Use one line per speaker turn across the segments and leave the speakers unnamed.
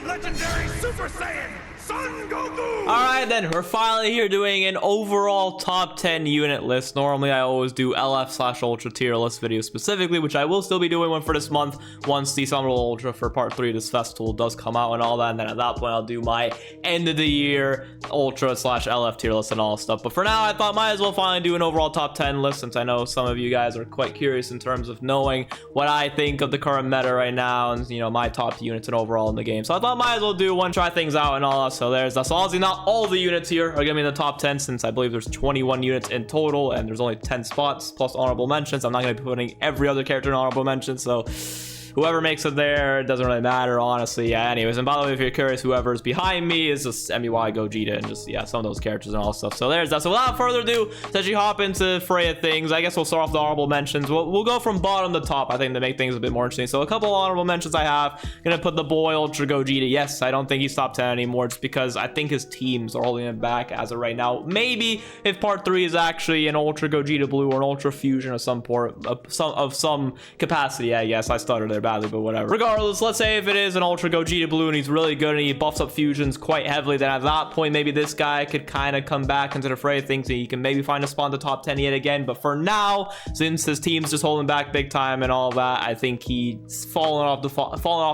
legendary Super Saiyan, Son Goku!
Alright then, we're finally here doing an overall top 10 unit list. Normally I always do LF/Ultra tier list videos specifically, which I will still be doing one for this month once the Summer Ultra for part 3 of this festival does come out and all that, and then at that point I'll do my end of the year Ultra/LF tier list and all stuff. But for now I thought might as well finally do an overall top 10 list, since I know some of you guys are quite curious in terms of knowing what I think of the current meta right now and, you know, my top units and overall in the game. So I thought might as well do one, try things out and all that. So there's that. So obviously not all the units here are gonna be in the top 10, since I believe there's 21 units in total and there's only 10 spots plus honorable mentions. I'm not gonna be putting every other character in honorable mention, so whoever makes it there, it doesn't really matter, honestly. Yeah, anyways, and by the way, if you're curious, whoever's behind me is just MUI, Gogeta, and just, yeah, some of those characters and all stuff. So there's that. So without further ado, let's actually hop into fray of things. I guess we'll start off the honorable mentions. We'll go from bottom to top, I think, to make things a bit more interesting. So a couple honorable mentions I have. Gonna put the boy Ultra Gogeta. Yes, I don't think he's top 10 anymore, just because I think his teams are holding him back as of right now. Maybe if part 3 is actually an Ultra Gogeta Blue or an Ultra Fusion of some capacity, I guess. I stuttered there badly, but whatever. Regardless, let's say if it is an Ultra Gogeta Blue and he's really good and he buffs up fusions quite heavily, then at that point maybe this guy could kind of come back into the fray of things and he can maybe find a spot in the top 10 yet again. But for now, since his team's just holding back big time and all that, I think he's falling off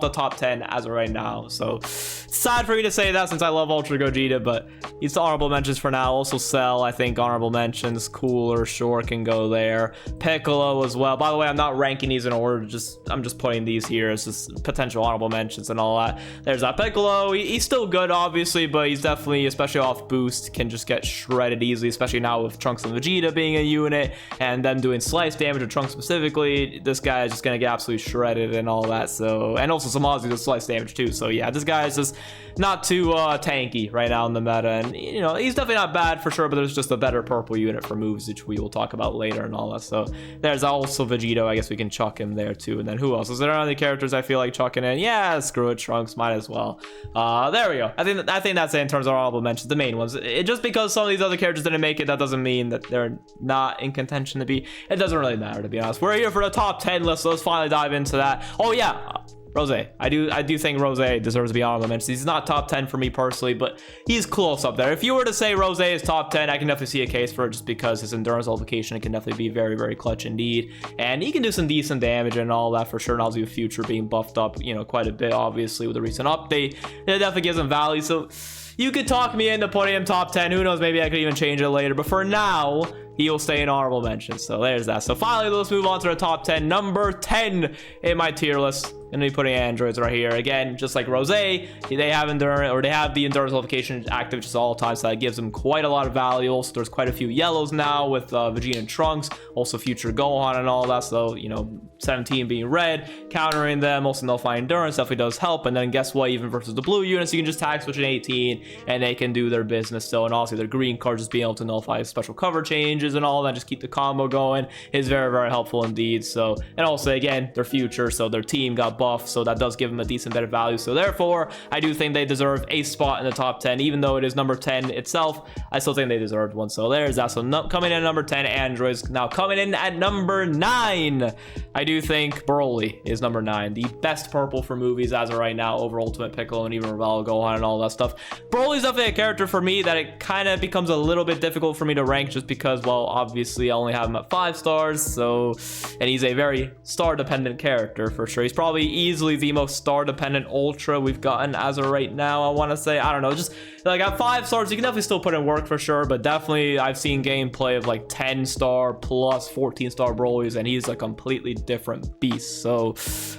the top 10 as of right now. So sad for me to say that, since I love Ultra Gogeta, but he's the honorable mentions for now. Also Cell, I think honorable mentions. Cooler, sure, can go there. Piccolo as well. By the way, I'm not ranking these in order, I'm just putting these here as just potential honorable mentions and all that. There's that Piccolo. He's still good, obviously, but he's definitely, especially off boost, can just get shredded easily, especially now with Trunks and Vegeta being a unit and them doing slice damage with Trunks specifically. This guy is just gonna get absolutely shredded and all that. So, and also Samazi does slice damage too. So yeah, this guy is just not too tanky right now in the meta, and you know, he's definitely not bad for sure, but there's just a better purple unit for moves, which we will talk about later and all that. So there's also Vegito. I guess we can chuck him there too. And then who else is there? Any characters I feel like chucking in? Yeah, screw it, Trunks, might as well. There we go. I think that's it in terms of honorable mentions, the main ones. Just because some of these other characters didn't make it, that doesn't mean that they're not in contention to be. It doesn't really matter, to be honest. We're here for the top 10 list, so let's finally dive into that. Oh yeah, Rose. I do think Rose deserves to be honorable mentions. He's not top 10 for me personally, but he's close up there. If you were to say Rose is top 10, I can definitely see a case for it, just because his endurance multiplication can definitely be very, very clutch indeed. And he can do some decent damage and all that for sure. And obviously with Future being buffed up, you know, quite a bit, obviously, with the recent update, it definitely gives him value. So you could talk me into putting him top 10. Who knows, maybe I could even change it later. But for now, he will stay in honorable mentions. So there's that. So finally, let's move on to the top 10. Number 10 in my tier list. And then putting androids right here again, just like Rose, they have endurance, or they have the endurance qualification active just all time, so that gives them quite a lot of value. Also, there's quite a few yellows now with Vegeta and Trunks, also future Gohan and all that. So you know, 17 being red, countering them, also nullifying endurance definitely does help. And then guess what? Even versus the blue units, you can just tag switch an 18, and they can do their business still. And also their green cards just being able to nullify special cover changes and all that, just keep the combo going is very, very helpful indeed. So, and also again, their future, so their team got buff, so that does give them a decent bit of value. So therefore, I do think they deserve a spot in the top 10, even though it is number 10 itself. I still think they deserved one. So there's that. So coming in at number 10, androids. Now coming in at number 9, I do think Broly is number 9, the best purple for movies as of right now over Ultimate Piccolo and even Rebel Gohan and all that stuff. Broly's definitely a character for me that it kind of becomes a little bit difficult for me to rank, just because, well, obviously I only have him at 5 stars. So, and he's a very star dependent character for sure. He's probably easily the most star dependent ultra we've gotten as of right now. I want to say, I don't know, just like at 5 stars you can definitely still put in work for sure, but definitely I've seen gameplay of like 10 star plus 14 star Broly's, and he's a completely different beast. So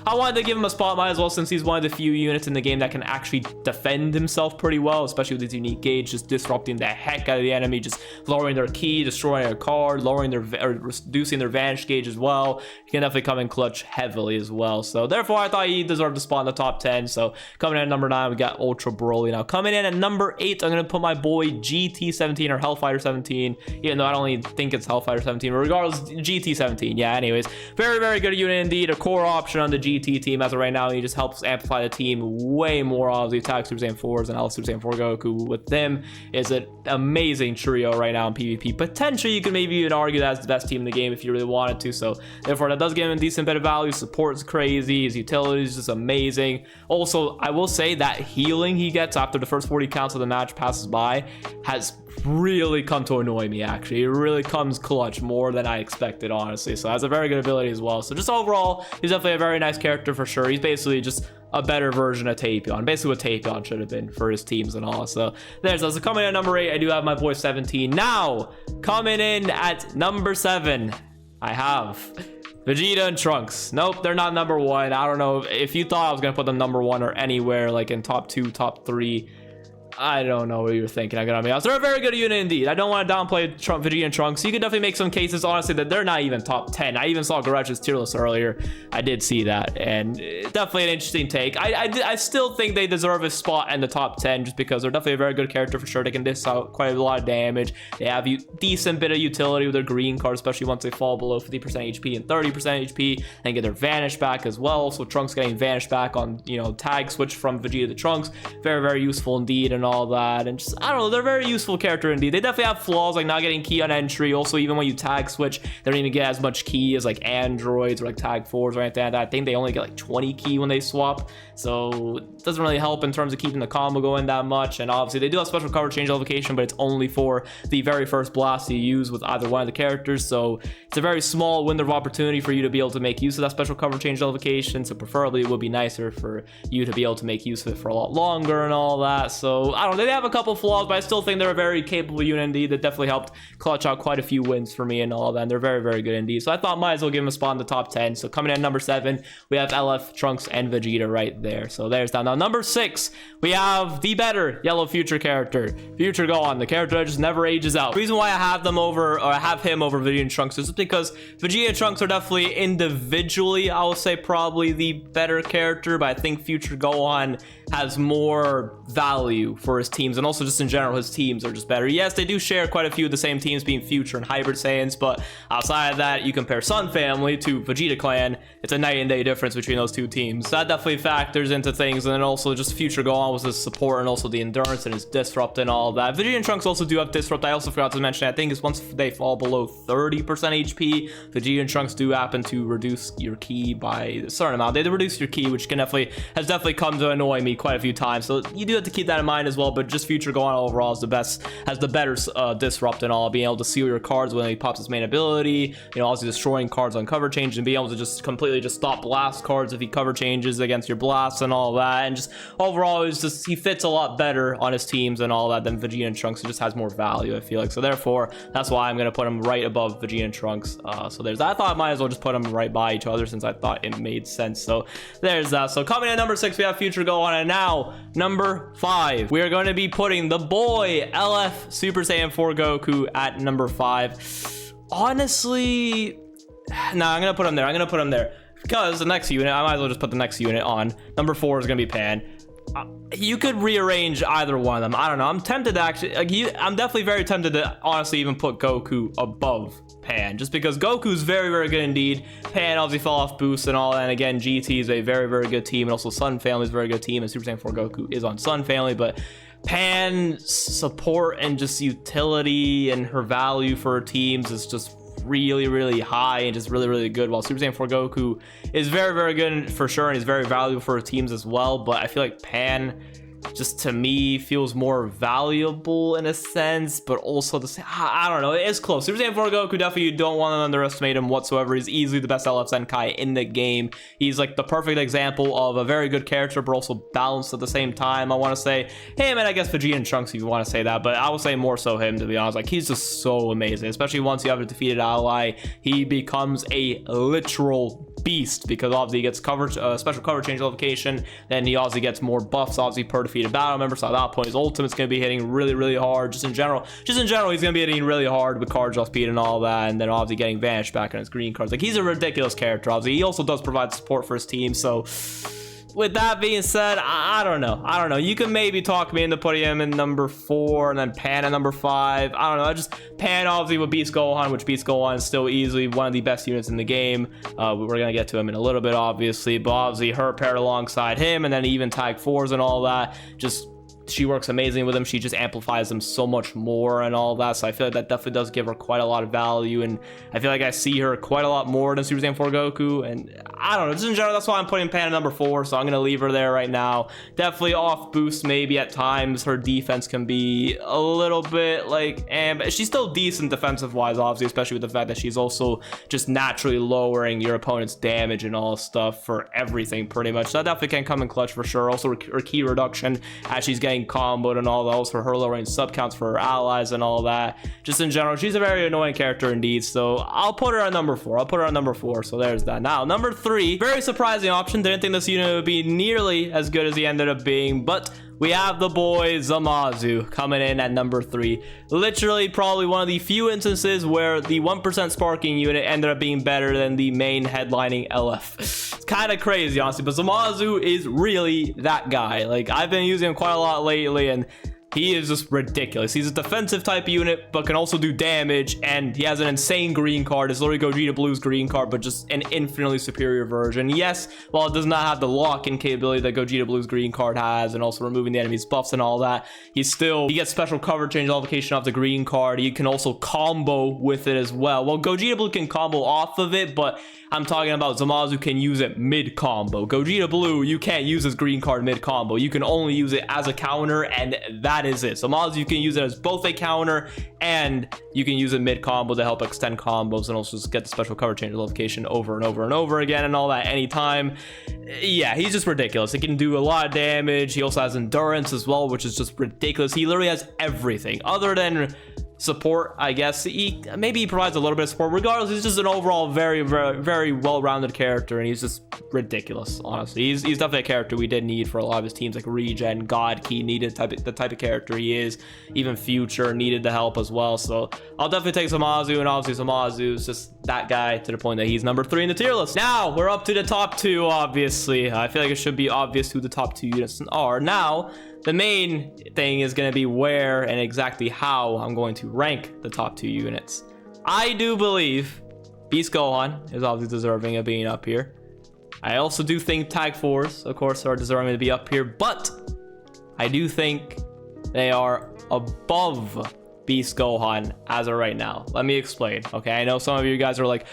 I wanted to give him a spot, might as well, since he's one of the few units in the game that can actually defend himself pretty well, especially with his unique gauge, just disrupting the heck out of the enemy, just lowering their ki, destroying their card, lowering their, or reducing their vanish gauge as well. He can definitely come in clutch heavily as well. So therefore I thought he deserved a spot in the top 10. So coming in at number 9, we got Ultra Broly. Now coming in at number 8, I'm gonna put my boy GT17 or Hellfighter 17, even though I don't even think it's Hellfighter 17, but regardless, GT17. Yeah, anyways, very, very good good unit indeed, a core option on the GT team as of right now. He just helps amplify the team way more. Obviously, Attack Super Saiyan 4s and LF Super Saiyan 4 Goku with them is an amazing trio right now in PvP. Potentially, you could maybe even argue that's the best team in the game if you really wanted to. So therefore, that does give him a decent bit of value. Support's crazy. His utility is just amazing. Also, I will say that healing he gets after the first 40 counts of the match passes by has really come to annoy me. Actually, it really comes clutch more than I expected, honestly. So has a very good ability as well. So just overall, he's definitely a very nice character for sure. He's basically just a better version of Tapion, basically what Tapion should have been for his teams and all. So there's so coming in at number 8. I do have my boy 17. Now coming in at number 7, I have Vegeta and Trunks. Nope, they're not number 1. I don't know if you thought I was gonna put them number 1 or anywhere like in top 2, top 3. I don't know what you're thinking. I gotta be honest. They're a very good unit indeed. I don't want to downplay Vegeta and Trunks. You could definitely make some cases, honestly, that they're not even top 10. I even saw Garach's tier list earlier. I did see that, and definitely an interesting take. I still think they deserve a spot in the top 10 just because they're definitely a very good character for sure. They can dish out quite a lot of damage. They have a decent bit of utility with their green card, especially once they fall below 50% HP and 30% HP, and get their Vanish back as well. So Trunks getting Vanish back on, you know, tag switch from Vegeta to Trunks. Very, very useful indeed. And all that, and just I don't know, they're a very useful character indeed. They definitely have flaws like not getting key on entry. Also, even when you tag switch, they don't even get as much key as like androids or like tag 4s or anything like that. I think they only get like 20 key when they swap, so it doesn't really help in terms of keeping the combo going that much. And obviously they do have special cover change elevation, but it's only for the very first blast you use with either one of the characters, so it's a very small window of opportunity for you to be able to make use of that special cover change elevation. So preferably it would be nicer for you to be able to make use of it for a lot longer and all that. So I don't know, they have a couple flaws, but I still think they're a very capable unit indeed that definitely helped clutch out quite a few wins for me and all that. And they're very, very good indeed. So I thought might as well give them a spot in the top 10. So coming in at number 7, we have LF, Trunks, and Vegeta right there. So there's that. Now number 6, we have the better Yellow Future character, Future Gohan, the character that just never ages out. The reason why I have them over, or I have him over Vegeta and Trunks, is because Vegeta and Trunks are definitely individually, I will say, probably the better character, but I think Future Gohan has more value for his teams, and also just in general his teams are just better. Yes, they do share quite a few of the same teams, being Future and Hybrid Saiyans, but outside of that, you compare Sun Family to Vegeta Clan, it's a night and day difference between those two teams. So that definitely factors into things. And then also just Future Gohan was his support and also the endurance and his disrupt and all that. Vegeta and Trunks also do have disrupt. I also forgot to mention, I think it's once they fall below 30% HP, Vegeta and Trunks do happen to reduce your ki by a certain amount. They reduce your ki, which has definitely come to annoy me quite a few times. So you do have to keep that in mind as well. But just Future Gohan overall is the best, has the better disrupt and all, being able to seal your cards when he pops his main ability, you know, also destroying cards on cover change and being able to just completely just stop blast cards if he cover changes against your blasts and all that. And just overall, it's just, he fits a lot better on his teams and all that than Vegeta and Trunks. It just has more value, I feel like. So therefore, that's why I'm going to put him right above Vegeta and Trunks. So there's that. I thought I might as well just put them right by each other since I thought it made sense. So there's that. So coming in at number 6, we have Future Gohan. And now, number 5, we are going to be putting the boy LF Super Saiyan 4 Goku at number 5. Honestly, no, I'm going to put him there. I'm going to put him there. Because the next unit, I might as well just put the next unit on. Number 4 is going to be Pan. You could rearrange either one of them. I don't know. I'm tempted to actually, I'm definitely very tempted to honestly even put Goku above Pan, just because Goku's very, very good indeed. Pan obviously fell off boost and all that. And again, GT is a very, very good team. And also Sun Family is a very good team. And Super Saiyan 4 Goku is on Sun Family. But Pan's support and just utility and her value for her teams is just really, really high and just really, really good, while Super Saiyan 4 Goku is very, very good for sure and is very valuable for teams as well. But I feel like Pan just to me feels more valuable in a sense, but also I don't know, it is close. Super Saiyan 4 Goku, definitely you don't want to underestimate him whatsoever. He's easily the best LF Zenkai in the game. He's like the perfect example of a very good character, but also balanced at the same time. I want to say him, and I guess Vegeta and Trunks if you want to say that, but I would say more so him, to be honest. Like, he's just so amazing, especially once you have a defeated ally. He becomes a literal beast, because obviously he gets coverage, special cover change notification, then he obviously gets more buffs obviously per defeated battle member. So at that point his ultimate's going to be hitting really, really hard. Just in general he's going to be hitting really hard with card draw speed and all that, and then obviously getting Vanish back on his green cards. Like, he's a ridiculous character. Obviously he also does provide support for his team, so with that being said, I don't know. You can maybe talk me into putting him in number 4 and then Pan at number 5. I don't know. I just Pan obviously with Beast Gohan, which Beast Gohan is still easily one of the best units in the game. We're gonna get to him in a little bit, obviously, but obviously her paired alongside him, and then even Tag 4s and all that. Just she works amazing with him. She just amplifies them so much more and all that. So I feel like that definitely does give her quite a lot of value. And I feel like I see her quite a lot more than Super Saiyan 4 Goku. And I don't know, just in general, that's why I'm putting Pan at number 4. So I'm going to leave her there right now. Definitely off boost maybe at times. Her defense can be a little bit like, but she's still decent defensive wise, obviously, especially with the fact that she's also just naturally lowering your opponent's damage and all stuff for everything pretty much. So that definitely can come in clutch for sure. Also her key reduction as she's getting comboed and all those for her lowering sub counts for her allies and all that. Just in general, she's a very annoying character indeed. So I'll put her at number 4. So there's that. Now number 3, very surprising option. Didn't think this unit would be nearly as good as he ended up being, but we have the boy Zamasu coming in at number 3. Literally probably one of the few instances where the 1% sparking unit ended up being better than the main headlining LF. It's kind of crazy, honestly, but Zamasu is really that guy. Like, I've been using him quite a lot lately, and he is just ridiculous. He's a defensive type unit, but can also do damage, and he has an insane green card. It's literally Gogeta Blue's green card, but just an infinitely superior version. Yes, while it does not have the lock-in capability that Gogeta Blue's green card has, and also removing the enemy's buffs and all that, he gets special cover change amplification off the green card. He can also combo with it as well. Well, Gogeta Blue can combo off of it, but I'm talking about Zamasu can use it mid-combo. Gogeta Blue, you can't use his green card mid-combo. You can only use it as a counter, and that is it. Zamasu, you can use it as both a counter, and you can use it mid-combo to help extend combos, and also just get the special cover change notification over and over and over again, and all that anytime. Yeah, he's just ridiculous. He can do a lot of damage. He also has endurance as well, which is just ridiculous. He literally has everything other than support, I guess. Maybe he provides a little bit of support. Regardless, he's just an overall very, very, very well-rounded character, and he's just ridiculous, honestly. He's definitely a character we did need for a lot of his teams, like Regen, God Key needed the type of character he is. Even Future needed the help as well. So I'll definitely take Zamasu, and obviously Zamasu is just that guy to the point that he's number 3 in the tier list. Now we're up to the top 2, obviously. I feel like it should be obvious who the top 2 units are. Now the main thing is going to be where and exactly how I'm going to rank the top 2 units. I do believe Beast Gohan is obviously deserving of being up here. I also do think Tag 4s, of course, are deserving to be up here, but I do think they are above Beast Gohan as of right now. Let me explain. Okay, I know some of you guys are like,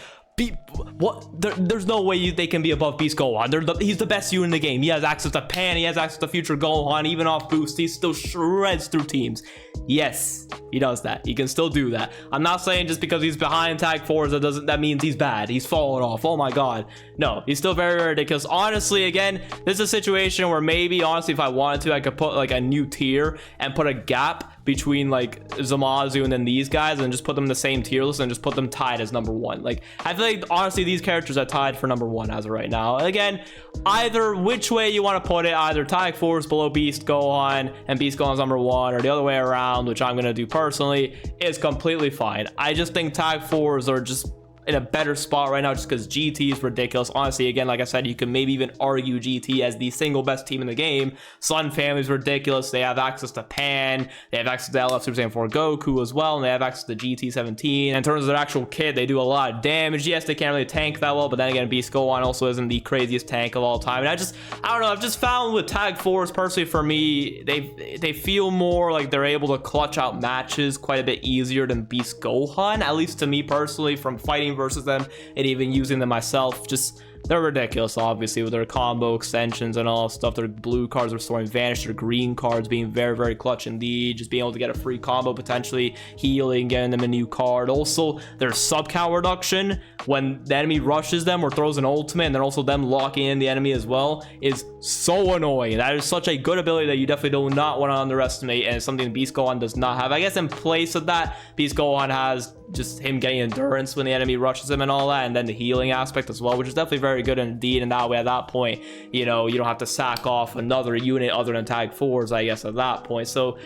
what? There's no way they can be above Beast Gohan. He's the best unit in the game. He has access to Pan. He has access to Future Gohan. Even off boost, he still shreds through teams. Yes, he does that. He can still do that. I'm not saying just because he's behind Tag 4s that means he's bad. He's fallen off. Oh my god. No, he's still very, very ridiculous. Honestly, again, this is a situation where maybe, honestly, if I wanted to, I could put like a new tier and put a gap between like Zamasu and then these guys, and just put them in the same tier list and just put them tied as number 1. Like, I feel like honestly these characters are tied for number 1 as of right now. Again, either which way you want to put it, either Tag 4 is below Beast Gohan and Beast Gohan's number 1, or the other way around, which I'm gonna do personally, is completely fine. I just think Tag 4s are just in a better spot right now just because GT is ridiculous. Honestly, again, like I said, you can maybe even argue GT as the single best team in the game. Sun Family is ridiculous. They have access to Pan, they have access to LF Super Saiyan 4 Goku as well, and they have access to GT17. And in terms of their actual kit, they do a lot of damage. Yes, they can't really tank that well, but then again, Beast Gohan also isn't the craziest tank of all time. And I don't know, I've just found with Tag 4s, personally for me, they feel more like they're able to clutch out matches quite a bit easier than Beast Gohan, at least to me personally, from fighting versus them and even using them myself. Just they're ridiculous, obviously, with their combo extensions and all stuff. Their blue cards restoring vanish, their green cards being very, very clutch indeed. Just being able to get a free combo, potentially healing, getting them a new card. Also, their sub count reduction when the enemy rushes them or throws an ultimate, and then also them locking in the enemy as well, is so annoying. That is such a good ability that you definitely do not want to underestimate, and it's something Beast Gohan does not have. I guess in place of that, Beast Gohan has just him getting endurance when the enemy rushes him and all that, and then the healing aspect as well, which is definitely very very good indeed. And that way, at that point, you know, you don't have to sack off another unit other than tag 4s, I guess, at that point. So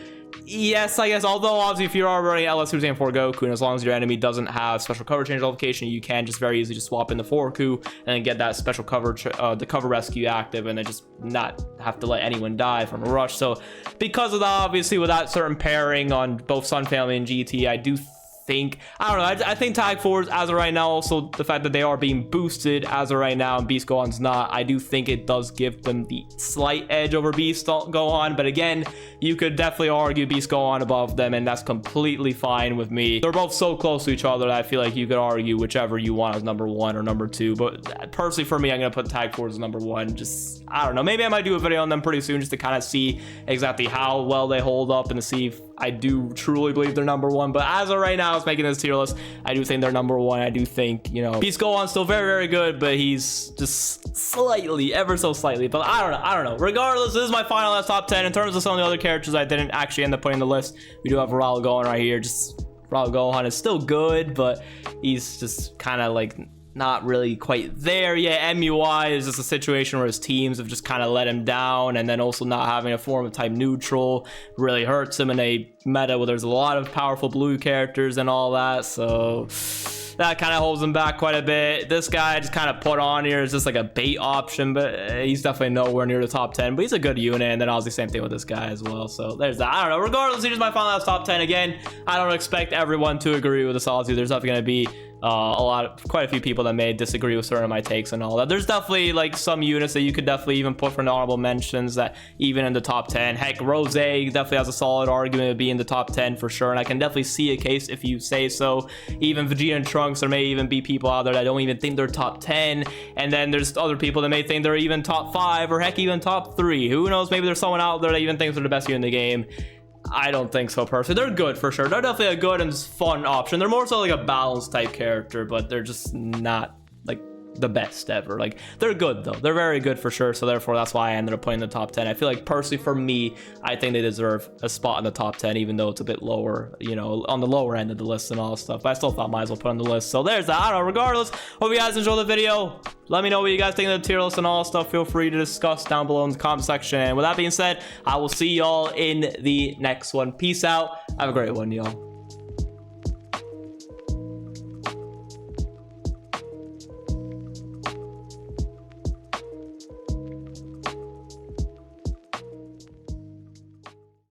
yes, I guess, although obviously if you're already LS Super Saiyan 4 Goku, and as long as your enemy doesn't have special cover change notification, you can just very easily just swap in the 4Ku and then get that special cover, the cover rescue active, and then just not have to let anyone die from a rush. So because of that, obviously with that certain pairing on both Sun Family and GT, I do think, I don't know, I think tag 4s as of right now, also the fact that they are being boosted as of right now and Beast Gohan's not, I do think it does give them the slight edge over Beast Gohan. But again, you could definitely argue Beast Gohan above them, and that's completely fine with me. They're both so close to each other that I feel like you could argue whichever you want as number 1 or number 2. But personally for me, I'm gonna put tag 4s as number 1. Just, I don't know, maybe I might do a video on them pretty soon just to kind of see exactly how well they hold up and to see if I do truly believe they're number 1. But as of right now, I was making this tier list, I do think they're number 1. I do think, you know, Beast Gohan's still very, very good, but he's just slightly, ever so slightly. But I don't know. Regardless, this is my final last top 10. In terms of some of the other characters I didn't actually end up putting in the list, we do have Raul Gohan right here. Just Raul Gohan is still good, but he's just kind of like not really quite there yet. MUI is just a situation where his teams have just kind of let him down, and then also not having a form of type neutral really hurts him in a meta where there's a lot of powerful blue characters and all that. So that kind of holds him back quite a bit. This guy I just kind of put on here is just like a bait option, but he's definitely nowhere near the top 10, but he's a good unit. And then obviously same thing with this guy as well. So there's that. I don't know. Regardless, here's my final last top 10. Again, I don't expect everyone to agree with this. Obviously, there's definitely going to be quite a few people that may disagree with certain of my takes and all that. There's definitely like some units that you could definitely even put for honorable mentions that even in the top 10. Heck, Rose definitely has a solid argument to be in the top 10 for sure, and I can definitely see a case if you say so. Even Vegeta and Trunks, there may even be people out there that don't even think they're top 10, and then there's other people that may think they're even top 5 or heck even top 3. Who knows? Maybe there's someone out there that even thinks they're the best unit in the game. I don't think so personally. They're good for sure. They're definitely a good and fun option. They're more so like a balanced type character, but they're just not like the best ever. Like, they're good though. They're very good for sure. So therefore, that's why I ended up putting in the top 10. I feel like personally for me, I think they deserve a spot in the top 10, even though it's a bit lower, you know, on the lower end of the list and all stuff. But I still thought might as well put on the list. So there's that. I don't know. Regardless, hope you guys enjoyed the video. Let me know what you guys think of the tier list and all stuff. Feel free to discuss down below in the comment section. And with that being said, I will see y'all in the next one. Peace out. Have a great one, y'all.